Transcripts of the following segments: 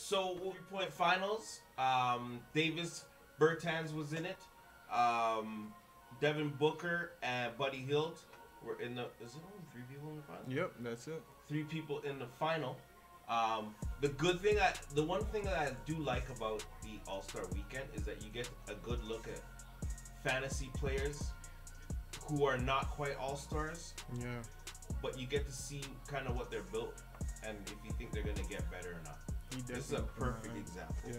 So 3-point finals. Davis Bertans was in it. Devin Booker and Buddy Hield were in the. Is it only 3 people in the final? Yep, that's it. 3 people in the final. The one thing that I do like about the All-Star Weekend is that you get a good look at fantasy players who are not quite All-Stars. Yeah. But you get to see kind of what they're built and if you think they're gonna get better or not. This is a perfect example. Yeah.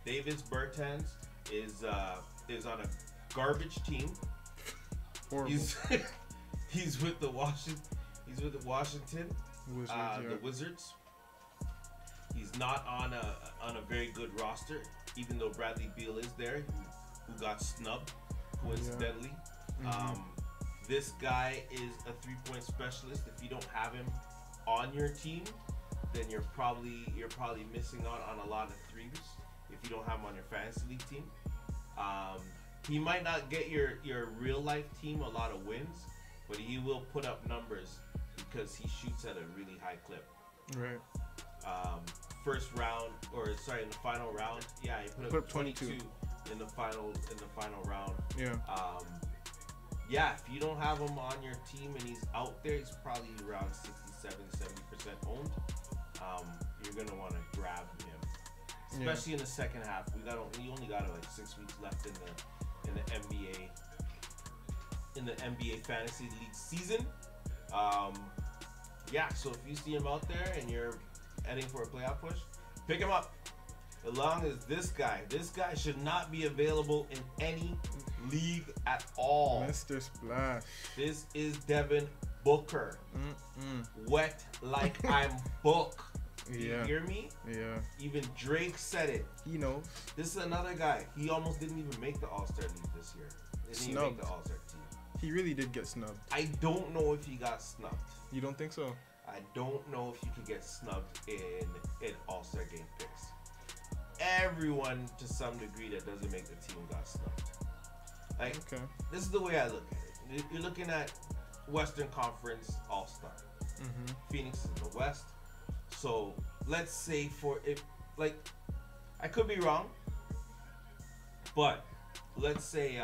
Davis Bertans is on a garbage team. Horrible. He's with the Washington. Wizards, the Wizards. He's not on a very good roster, even though Bradley Beal is there, who got snubbed coincidentally. Yeah. This guy is a 3-point specialist. If you don't have him on your team, then you're probably missing out on a lot of threes. If you don't have him on your fantasy league team, he might not get your real life team a lot of wins, but he will put up numbers because he shoots at a really high clip. Right. In the final round, yeah, he put up 22 in the final round. Yeah. Yeah, if you don't have him on your team and he's out there, he's probably around 67, 70% owned. You're gonna want to grab him, especially in the second half. We only got like 6 weeks left in the NBA fantasy league season. Yeah, so if you see him out there and you're heading for a playoff push, pick him up. As long as this guy should not be available in any league at all. Mr. Splash. This is Devin Booker. Wet like I'm Book. You hear me? Yeah. Even Drake said it. He knows. This is another guy. He almost didn't even make the All-Star league this year. Didn't even make the All-Star team. He really did get snubbed. I don't know if he got snubbed. You don't think so? I don't know if you could get snubbed in All-Star game picks. Everyone, to some degree, that doesn't make the team got snubbed. Like, this is the way I look at it. You're looking at Western Conference All-Star. Phoenix is in the West. So let's say I could be wrong, but let's say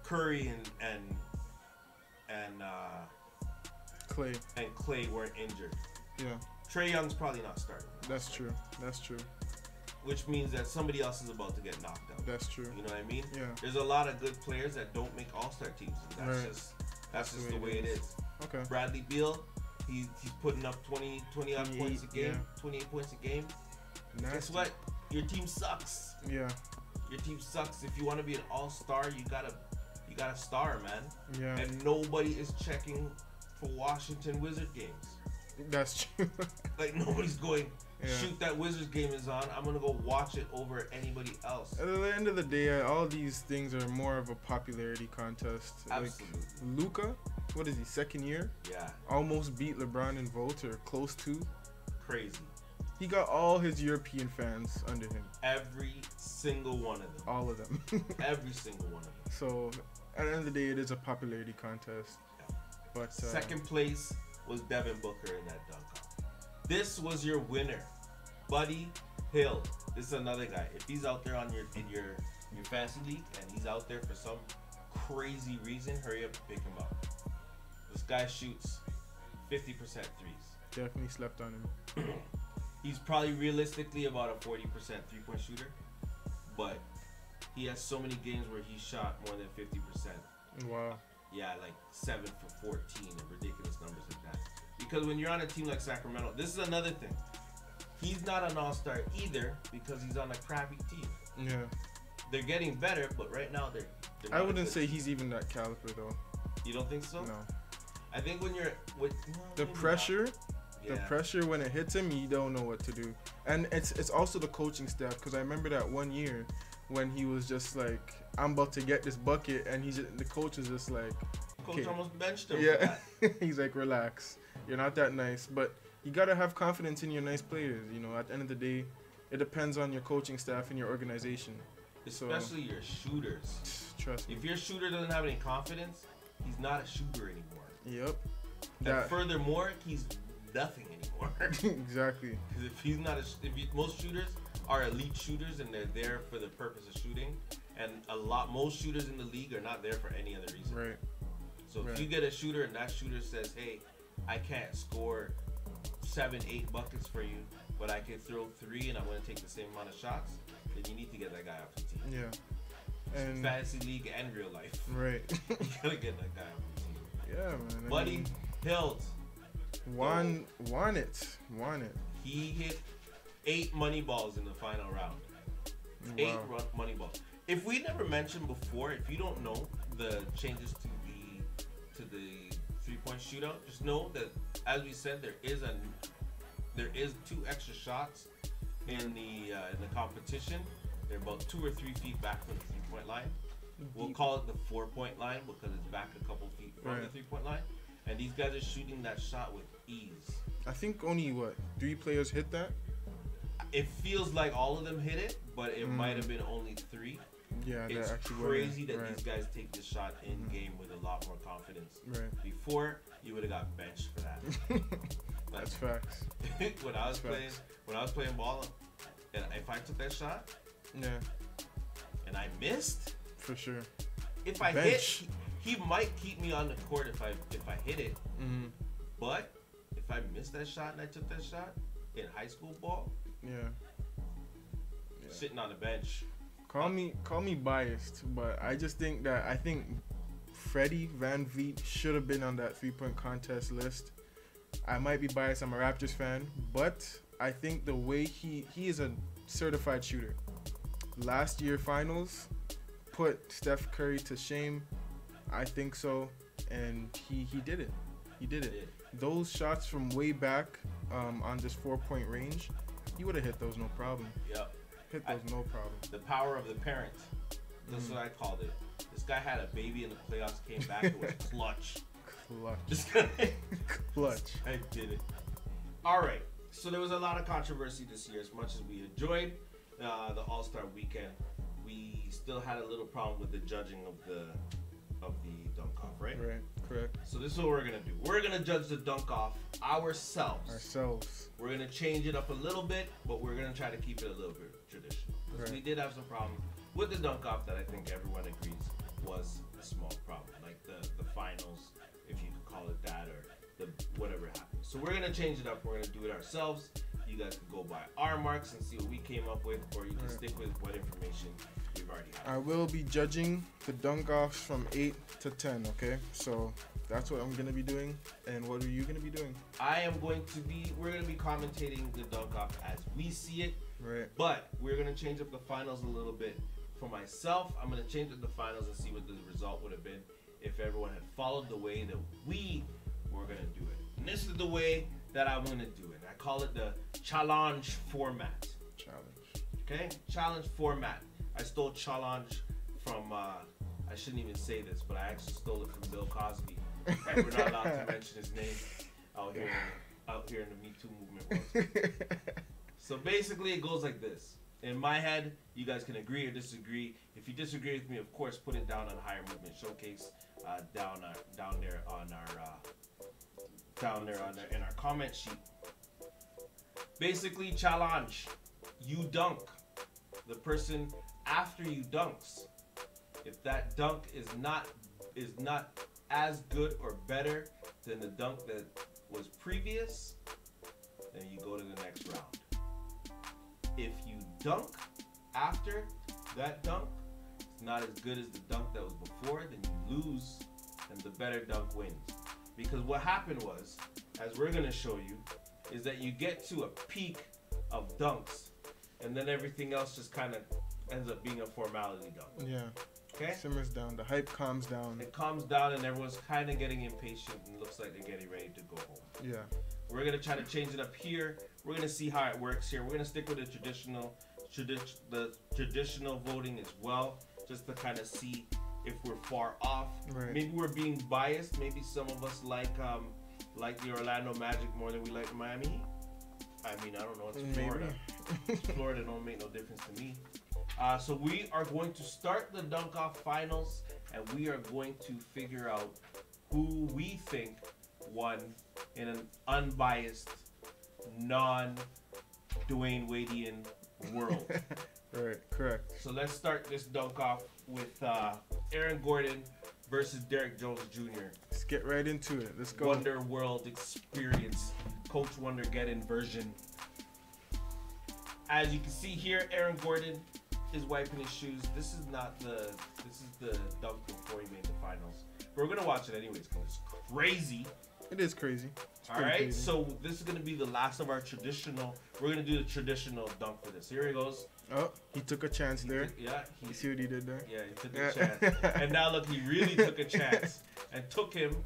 Curry and Clay weren't injured. Yeah. Trae Young's probably not starting. That's true. Which means that somebody else is about to get knocked out. That's true. You know what I mean? Yeah. There's a lot of good players that don't make All-Star teams. That's just the way it is. Okay. Bradley Beal, he's putting up 20 odd points a game, 28 points a game. Nasty. Guess what? Your team sucks. Yeah. Your team sucks. If you want to be an All-Star, you gotta star, man. Yeah. And nobody is checking for Washington Wizard games. That's true. Like, nobody's going, shoot, that Wizards game is on, I'm gonna go watch it over anybody else. At the end of the day, all these things are more of a popularity contest. Absolutely. Like Luka, what is he, second year? Yeah. Almost beat LeBron in votes, or close to. Crazy. He got all his European fans under him. Every single one of them. All of them. Every single one of them. So, at the end of the day, it is a popularity contest. Yeah. But second place was Devin Booker in that dunk off. This was your winner, Buddy Hield. This is another guy. If he's out there in your fantasy league and he's out there for some crazy reason, hurry up and pick him up. This guy shoots 50% threes. Definitely slept on him. He's probably realistically about a 40% three-point shooter, but he has so many games where he shot more than 50%. Wow. Yeah, like 7 for 14 and ridiculous numbers like that. Because when you're on a team like Sacramento, this is another thing. He's not an all-star either because he's on a crappy team. Yeah. They're getting better, but right now they're I wouldn't say he's even that caliber though. You don't think so? No. I think when you're with the pressure, the pressure when it hits him, you don't know what to do. And it's also the coaching staff, because I remember that one year when he was just like, I'm about to get this bucket, and the coach is just like, coach almost benched him. Yeah. He's like, relax, you're not that nice. But you gotta have confidence in your nice players. You know, at the end of the day, it depends on your coaching staff and your organization. Especially your shooters. Trust me. If your shooter doesn't have any confidence, he's not a shooter anymore. Yep. And furthermore, he's nothing anymore. Exactly. Because if he's not, most shooters are elite shooters and they're there for the purpose of shooting, and most shooters in the league are not there for any other reason. Right. So if you get a shooter and that shooter says, "Hey, I can't score 7-8 buckets for you, but I can throw 3 and I'm going to take the same amount of shots," then you need to get that guy off the team. Yeah. And fantasy league and real life. Right. You gotta get that guy off the team. Yeah, man. Buddy Hilt. Won it. He hit 8 money balls in the final round. Wow. 8 money balls. If we never mentioned before, if you don't know the changes to the 3-point shootout, just know that, as we said, there is 2 extra shots in the competition. They're about 2 or 3 feet back from the 3-point line. We'll call it the 4-point line because it's back a couple feet from the 3-point line. And these guys are shooting that shot with ease. I think only 3 players hit that? It feels like all of them hit it, but it might have been only 3. Yeah, it's actually crazy that these guys take this shot in game with a lot more confidence. Right. Before, you would have got benched for that. That's facts. when I was playing ball, and if I took that shot, and I missed, for sure. If I hit, he might keep me on the court if I hit it. But if I missed that shot and I took that shot in high school ball, sitting on the bench. Call me biased, but I just think Freddie Van Vliet should have been on that 3-point contest list. I might be biased. I'm a Raptors fan, but I think the way he is a certified shooter. Last year finals put Steph Curry to shame. I think so, and he did it. He did it. Those shots from way back on this 4-point range, he would have hit those no problem. Yep. Hit those no problem. The power of the parent. That's what I called it. This guy had a baby in the playoffs, came back, it was clutch. Clutch. I did it. All right. So there was a lot of controversy this year. As much as we enjoyed the All-Star weekend, we still had a little problem with the judging of the dunk-off, right? Right. Correct. So this is what we're going to do. We're going to judge the dunk-off ourselves. We're going to change it up a little bit, but we're going to try to keep it a little bit traditional. Because we did have some problems with the dunk-off that I think everyone agrees was a small problem. Like the finals, if you could call it that, or the whatever happened. So we're going to change it up. We're going to do it ourselves. You guys can go by our marks and see what we came up with, or you can stick with what information we've already had. I will be judging the dunk-offs from 8 to 10, okay? So that's what I'm going to be doing. And what are you going to be doing? We're going to be commentating the dunk-off as we see it. Right. But we're going to change up the finals a little bit. For myself, I'm going to change up the finals and see what the result would have been if everyone had followed the way that we were going to do it. And this is the way that I'm going to do it. I call it the challenge format. Okay? Challenge format. I stole challenge from, I shouldn't even say this, but I actually stole it from Bill Cosby. And we're not allowed to mention his name out here in the Me Too movement world. So basically it goes like this. In my head, you guys can agree or disagree. If you disagree with me, of course, put it down on Higher Movement Showcase down there in our comment sheet. Basically, challenge. You dunk. The person after you dunks. If that dunk is not as good or better than the dunk that was previous, then you go to the next round. If you dunk after that dunk is not as good as the dunk that was before, then you lose and the better dunk wins. Because what happened was, as we're going to show you, is that you get to a peak of dunks and then everything else just kind of ends up being a formality dunk. Yeah. Okay? Simmers down. The hype calms down. It calms down and everyone's kind of getting impatient and looks like they're getting ready to go home. Yeah. We're going to try to change it up here. We're going to see how it works here. We're going to stick with the traditional voting as well, just to kind of see if we're far off. Right. Maybe we're being biased. Maybe some of us like the Orlando Magic more than we like the Miami Heat. I mean, I don't know. It's Florida. Florida don't make no difference to me. So we are going to start the dunk-off finals, and we are going to figure out who we think one in an unbiased, non-Dwayne Wadian world. Right, correct. So let's start this dunk off with Aaron Gordon versus Derrick Jones Jr. Let's get right into it. Let's go. Wonder World Experience, Coach Wondergeddon version. As you can see here, Aaron Gordon is wiping his shoes. This is the dunk before he made the finals. But we're gonna watch it anyways because it's crazy. It is crazy. All right, so this is gonna be the last of our traditional. We're gonna do the traditional dunk for this. Here he goes. Oh, he took a chance there. Yeah, you see what he did there? Yeah, he took a chance. And now look, he really took a chance and took him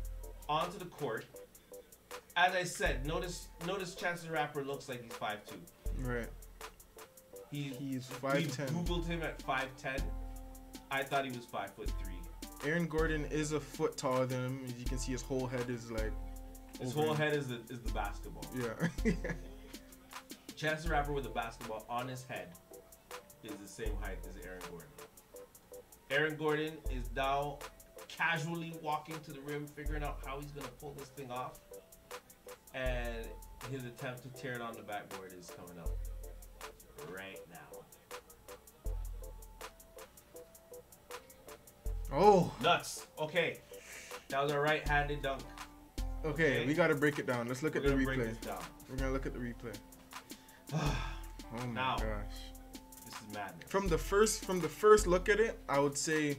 onto the court. As I said, notice Chance the Rapper looks like he's 5'2". Right. He's 5'10". We Googled him at 5'10". I thought he was 5'3". Aaron Gordon is a foot taller than him. As you can see, his whole head is like. His whole head is the basketball. Yeah. Chance the Rapper with the basketball on his head is the same height as Aaron Gordon. Aaron Gordon is now casually walking to the rim, figuring out how he's gonna pull this thing off, and his attempt to tear it on the backboard is coming up right now. Oh, nuts. Okay, that was a right-handed dunk. Okay, we gotta break it down. Let's look at the replay. We're gonna look at the replay. Oh my gosh. This is madness. From the first look at it, I would say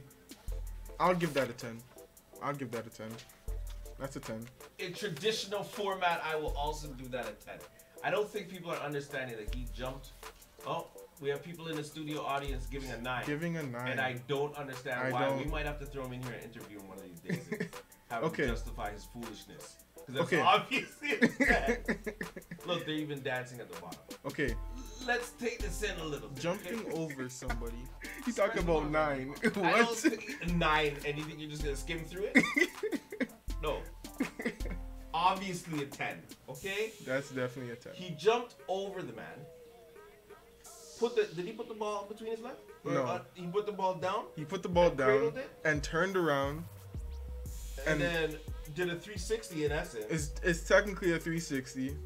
I'll give that a 10. I'll give that a 10. That's a 10. In traditional format, I will also do that a 10. I don't think people are understanding that he jumped. Oh, we have people in the studio audience giving a 9. Giving a 9. And I don't understand why. We might have to throw him in here and interview him one of these days and have him justify his foolishness. Because that's obviously a 10. Look, they're even dancing at the bottom. Okay. Let's take this in a little bit. Jumping over somebody. He's talking about 9. What? I don't think 9, and you think you're just going to skim through it? No. Obviously a 10, okay? That's definitely a 10. He jumped over the man. Did he put the ball between his legs? No. He put the ball down? He put the ball down and turned around. And then did a 360 in essence. It's technically a 360.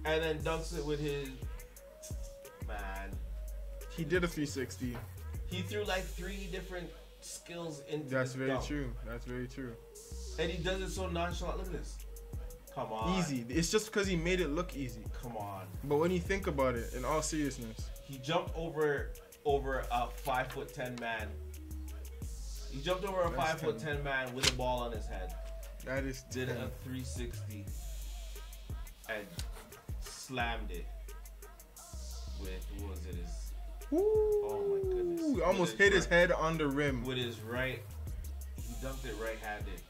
And then dunks it with his... Man. He did a 360. He threw like 3 different skills into That's very dunk. true. That's very true. And he does it so nonchalant. Look at this. Come on. Easy. It's just because he made it look easy. Come on. But when you think about it, in all seriousness, he jumped over a 5'10" man. He jumped over a 5'10" man with a ball on his head. That is 10. Did a 360 and slammed it with what was it? Oh my goodness! He almost hit his head on the rim with his right. He dunked it right-handed.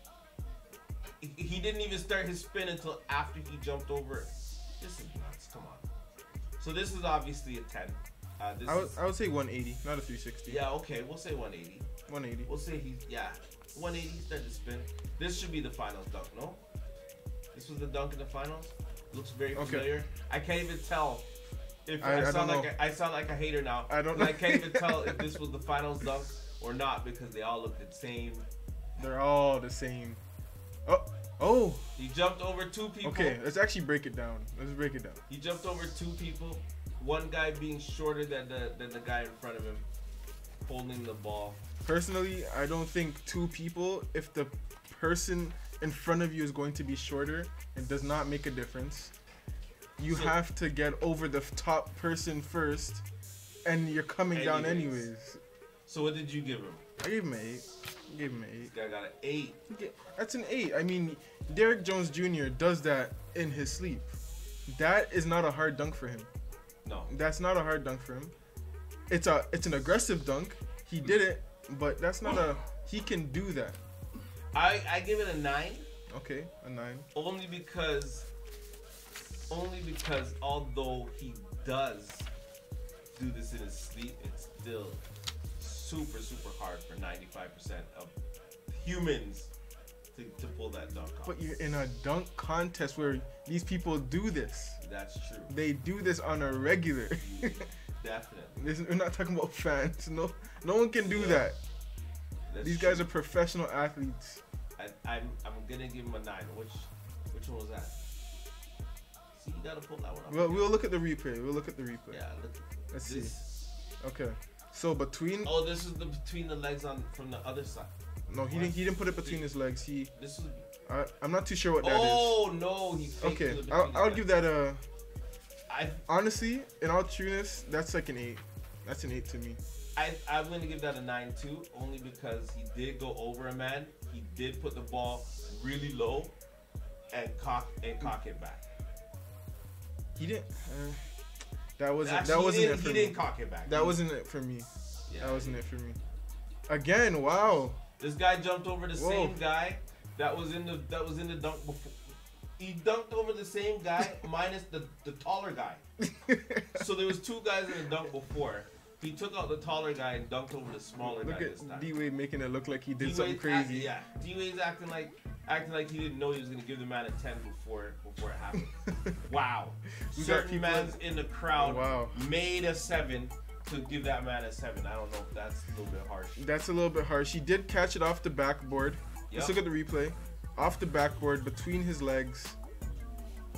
He didn't even start his spin until after he jumped over. This is nuts. Come on. So this is obviously a 10. I would say 180, not a 360. Yeah, okay, we'll say 180. 180. We'll say 180. He started to spin. This should be the finals dunk, no? This was the dunk in the finals. Looks very familiar. I can't even tell if I sound like a hater now. I don't know. I can't even tell if this was the finals dunk or not because they all look the same. They're all the same. Oh! He jumped over 2 people. Okay, let's actually break it down. Let's break it down. He jumped over 2 people. One guy being shorter than the guy in front of him, holding the ball. Personally, I don't think 2 people, if the person in front of you is going to be shorter, it does not make a difference. You have to get over the top person first, and you're coming down anyways. So what did you give him? I gave him an 8. This guy got an 8. That's an 8. I mean, Derrick Jones Jr. does that in his sleep. That is not a hard dunk for him. No. That's not a hard dunk for him. It's an aggressive dunk. He did it, but that's not he can do that. I give it a 9. Okay, a 9. Only because although he does do this in his sleep, it's still super hard for 95% of humans to pull that dunk off. But you're in a dunk contest where these people do this. That's true. They do this on a regular. Definitely. We're not talking about fans. No one can do that. These guys are professional athletes. I'm gonna give him a 9. Which one was that? See, you gotta pull that one up. Well, we'll look at the replay. We'll look at the replay. Yeah, let's see. Okay. So between. Oh, this is the between the legs on from the other side. No, he didn't put it between his legs. This is. I'm not too sure what that is. Oh no, he. Okay, I'll give that a. Honestly, in all trueness, that's like an 8. That's an 8 to me. I'm going to give that a 9 too, only because he did go over a man. He did put the ball really low and cock it back. He didn't. That wasn't it for me. He didn't cock it back. That wasn't it for me. Yeah, that wasn't it for me. Again, wow. This guy jumped over the same guy that was in the dunk before. He dunked over the same guy minus the taller guy. So there was 2 guys in the dunk before. He took out the taller guy and dunked over the smaller guy this time. Look at D-Wade making it look like he did something crazy. D-Wade's acting like he didn't know he was gonna give the man a 10 before it happened. Wow. Certain man's in the crowd made a 7 to give that man a 7. I don't know if that's a little bit harsh. That's a little bit harsh. He did catch it off the backboard. Let's look at the replay. Off the backboard between his legs.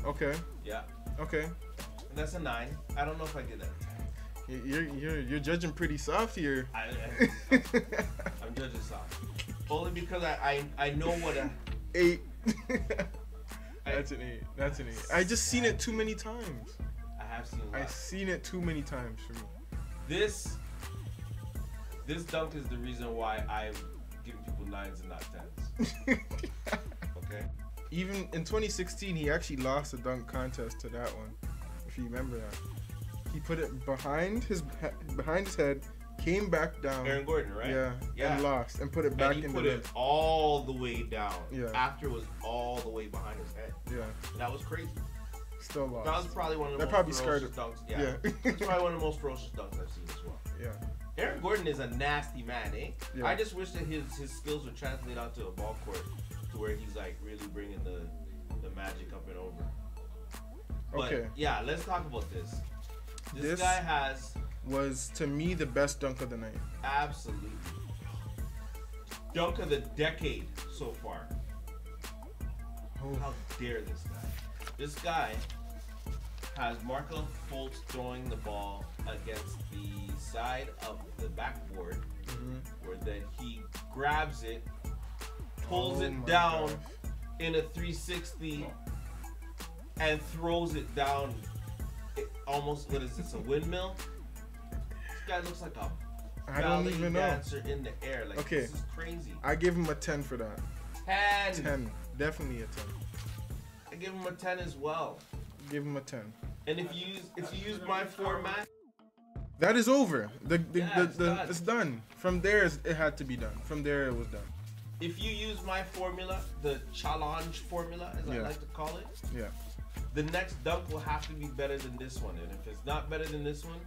Okay. Yeah. Okay. And that's a 9. I don't know if I did that. You're judging pretty soft here. I'm judging soft. Only because I know what a 8. That's an 8. That's an 8. I just seen it too many times. I have seen it. I've seen it too many times for me. This dunk is the reason why I'm giving people 9s and not 10s. Okay. Even in 2016, he actually lost a dunk contest to that one. If you remember that. He put it behind his head, came back down. Aaron Gordon, right? Yeah. And lost and put it back in the And he put it all the way down. Yeah. After it was all the way behind his head. Yeah. And that was crazy. Still lost. That was probably one of the most ferocious dunks. Yeah. It's probably one of the most ferocious dunks I've seen as well. Yeah. Aaron Gordon is a nasty man, eh? Yeah. I just wish that his skills would translate onto a ball court to where he's like really bringing the magic up and over. But yeah, let's talk about this. This guy was to me the best dunk of the night. Absolutely. Dunk of the decade so far. Oh. How dare this guy? This guy has Markelle Fultz throwing the ball against the side of the backboard, where then he grabs it, pulls it down in a 360, and throws it down. Almost, what is this, a windmill? This guy looks like a ballet dancer in the air. Like, this is crazy. I give him a 10 for that. 10. 10. Definitely a 10. I give him a 10 as well. Give him a 10. And if you use my format, that is over. It's done. From there, it had to be done. From there, it was done. If you use my formula, the challenge formula, as I like to call it, the next dunk will have to be better than this one. And if it's not better than this one,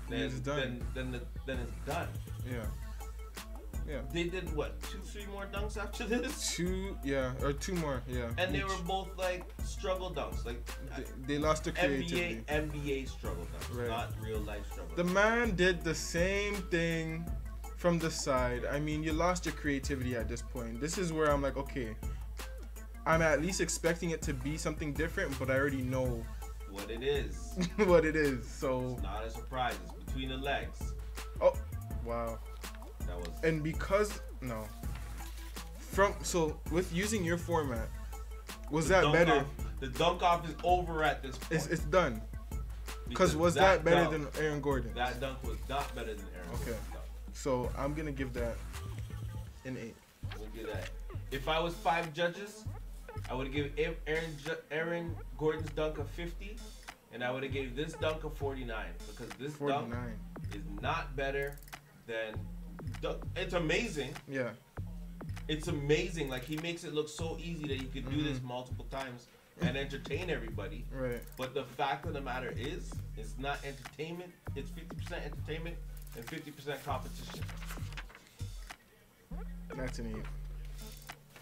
then it's done. Then it's done. Yeah. They did what, 2-3 more dunks after this? 2 more. And they were both like struggle dunks, like they lost their creativity. NBA struggle dunks, not real life struggle. The man did the same thing from the side. I mean, you lost your creativity at this point. This is where I'm like, okay, I'm at least expecting it to be something different, but I already know what it is. What it is. So it's not a surprise. It's between the legs. Oh, wow. That was. And because with using your format, was that better? The dunk off is over at this point. It's done. Because was that better than Aaron Gordon? That dunk was not better than Aaron Gordon. So I'm gonna give that an 8. We'll give that. If I was 5 judges, I would have given Aaron Gordon's dunk a 50, and I would have gave this dunk a 49, because this dunk is not better than. It's amazing. Yeah. It's amazing. Like, he makes it look so easy that you could do this multiple times and entertain everybody. Right. But the fact of the matter is, it's not entertainment. It's 50% entertainment and 50% competition. That's an 8.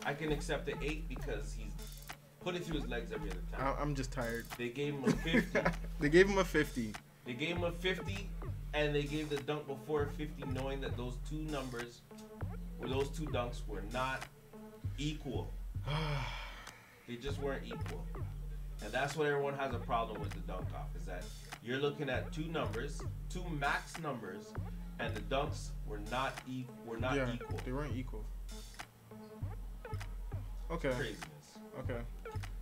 I can accept an 8 because he's put it through his legs every other time. I'm just tired. They gave him a 50. They gave him a 50. They gave him a 50, and they gave the dunk before a 50, knowing that those two numbers, or those two dunks, were not equal. They just weren't equal. And that's what everyone has a problem with the dunk off, is that you're looking at two max numbers, and the dunks were not equal. They weren't equal. Okay. Craziness. Okay.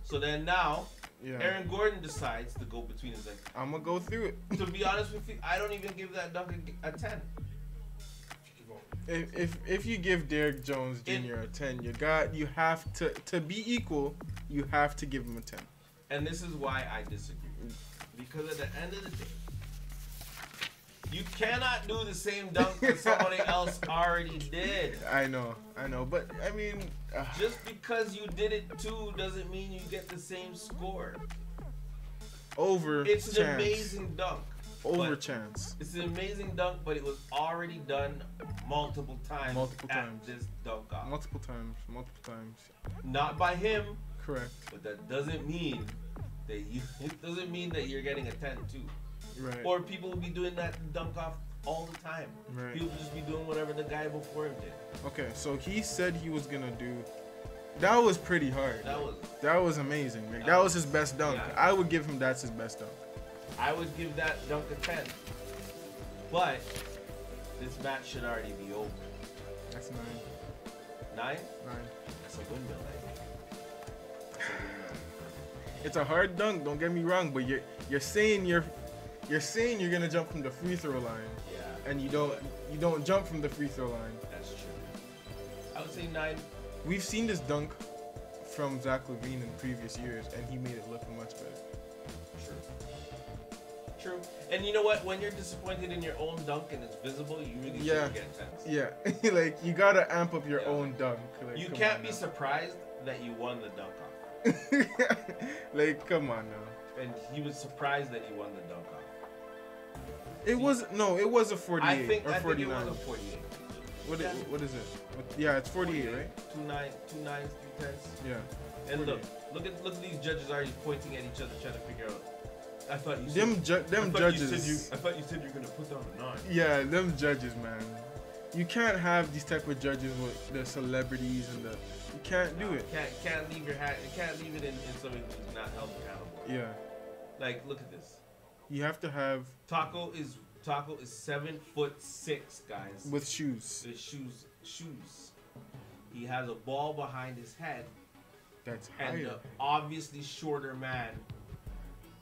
So then now, Aaron Gordon decides to go between his legs. I'm gonna go through it. To be honest with you, I don't even give that dunk a 10. If you give Derrick Jones Jr. a 10, you have to be equal. You have to give him a 10. And this is why I disagree. Because at the end of the day, you cannot do the same dunk that somebody else already did. I know, but I mean, just because you did it too doesn't mean you get the same score. It's an amazing dunk. Chance. It's an amazing dunk, but it was already done multiple times. This dunk off. Multiple times. Not by him. Correct. But that doesn't mean that it doesn't mean that you're getting a 10 too. Right. Or people will be doing that dunk off all the time. Right. People will just be doing whatever the guy before him did. Okay, so he said he was gonna do. That was pretty hard. That was amazing. Like, that was his best dunk. Yeah. I would give him that's his best dunk. I would give that dunk a 10. But this match should already be over. That's 9. 9? 9. That's a windmill, I think. It's a hard dunk, don't get me wrong, but you're saying you're gonna jump from the free throw line. Yeah. And you don't jump from the free throw line. That's true. I would say 9. We've seen this dunk from Zach LaVine in previous years, and he made it look much better. True. And you know what? When you're disappointed in your own dunk and it's visible, you really should get 10s. Yeah. Like, you gotta amp up your own dunk. Like, you can't be surprised that you won the dunk off. Like, come on now. And he was surprised that he won the dunk off. It was a 48 I think or 49. I think it was a 48. What is it? Yeah, it's 48, right? 2 9s, 2 10s. Yeah. And look at these judges already pointing at each other trying to figure out. I thought you said judges. I thought you said you were gonna put down a 9. Yeah, them judges, man. You can't have these type of judges with the celebrities and the. You can't do it. Can't leave your hat. You can't leave it in somebody who's not held accountable. Yeah. Like, look at this. You have to have. Taco is 7'6", guys. With shoes. With shoes. He has a ball behind his head. That's higher. And the obviously shorter man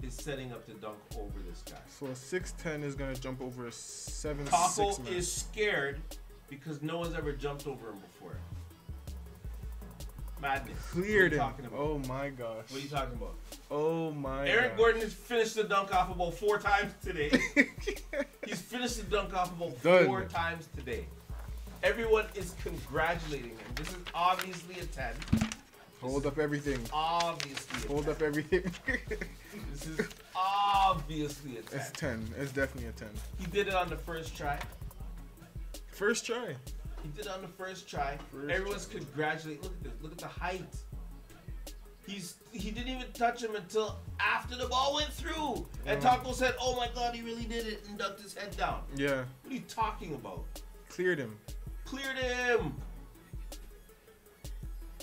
is setting up to dunk over this guy. So a 6'10" is gonna jump over a 7'6". Taco is scared because no one's ever jumped over him before. Madness. Cleared him. Oh my gosh. What are you talking about? Oh my. Aaron Gordon has finished the dunk off about 4 times today. He's finished the dunk off about 4 times today. Everyone is congratulating him. This is obviously a 10. Hold up everything. Obviously. Hold up everything. This is obviously a 10. It's 10. It's definitely a 10. He did it on the first try. First try. He did it on the first try. Everyone's congratulating. Look at this. Look at the height. He didn't even touch him until after the ball went through. And Taco said, "Oh my God, he really did it," and ducked his head down. Yeah. What are you talking about? Cleared him.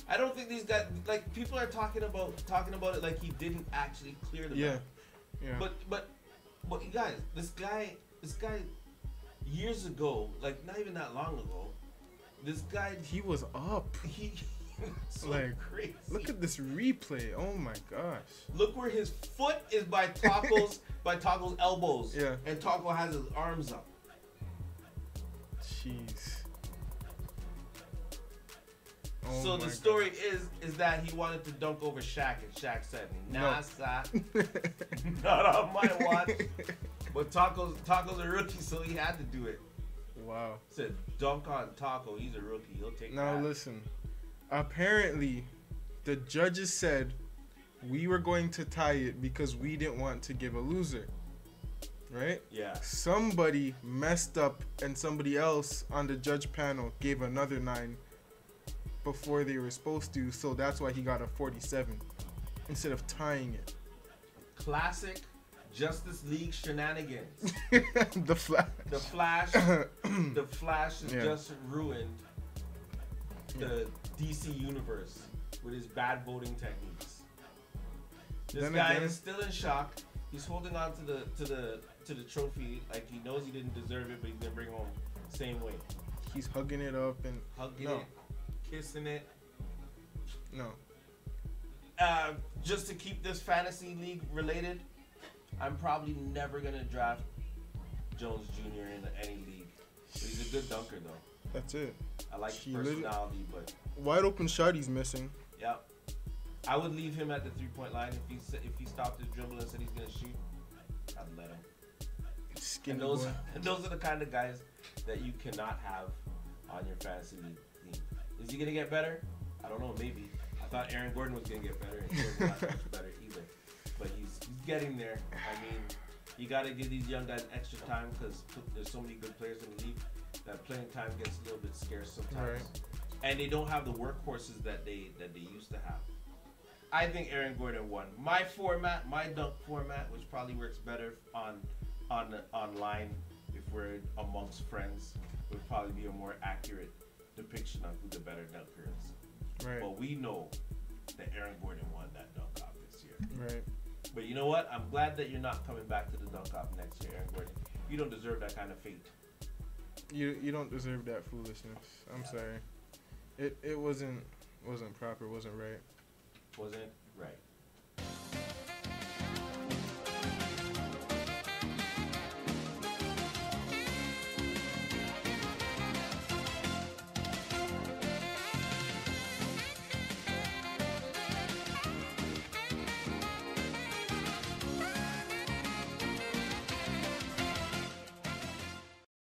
I don't think these guys, like, people are talking about it like he didn't actually clear the ball. Yeah. But you guys, this guy years ago, like not even that long ago, this guy he was up. He so like crazy. Look at this replay. Oh my gosh. Look where his foot is by Taco's elbows. Yeah. And Taco has his arms up. Jeez. Oh so the story is that he wanted to dunk over Shaq, and Shaq said, "Nah, not on my watch." But Taco's a rookie, so he had to do it. Wow. Said dunk on Taco. He's a rookie. He'll take now that. Now listen. Apparently, the judges said we were going to tie it because we didn't want to give a loser. Right? Yeah. Somebody messed up, and somebody else on the judge panel gave another 9 before they were supposed to, so that's why he got a 47 instead of tying it. Classic Justice League shenanigans. The Flash has just ruined the DC universe with his bad voting techniques. This guy is still in shock. He's holding on to the trophy like he knows he didn't deserve it, but he's gonna bring it home same way. He's hugging it up and it, kissing it. No. Just to keep this fantasy league related, I'm probably never gonna draft Jones Jr. in any league. But he's a good dunker though. That's it. I like his personality, but wide open shot he's missing. Yep. I would leave him at the 3-point line if he stopped his dribble and said he's gonna shoot. I'd let him. Skinny and those are the kind of guys that you cannot have on your fantasy league team. Is he gonna get better? I don't know. Maybe. I thought Aaron Gordon was gonna get better, and he's not much better either. But he's getting there. I mean, you got to give these young guys extra time because there's so many good players in the league that playing time gets a little bit scarce sometimes, right. And they don't have the workhorses that they used to have. I think Aaron Gordon won. My format, my dunk format, which probably works better online if we're amongst friends, would probably be a more accurate depiction of who the better dunker is. Right. But we know that Aaron Gordon won that dunk off this year. Right. But you know what? I'm glad that you're not coming back to the dunk off next year, Aaron Gordon. You don't deserve that kind of fate. You don't deserve that foolishness. I'm sorry. It wasn't proper. Wasn't right. Wasn't right.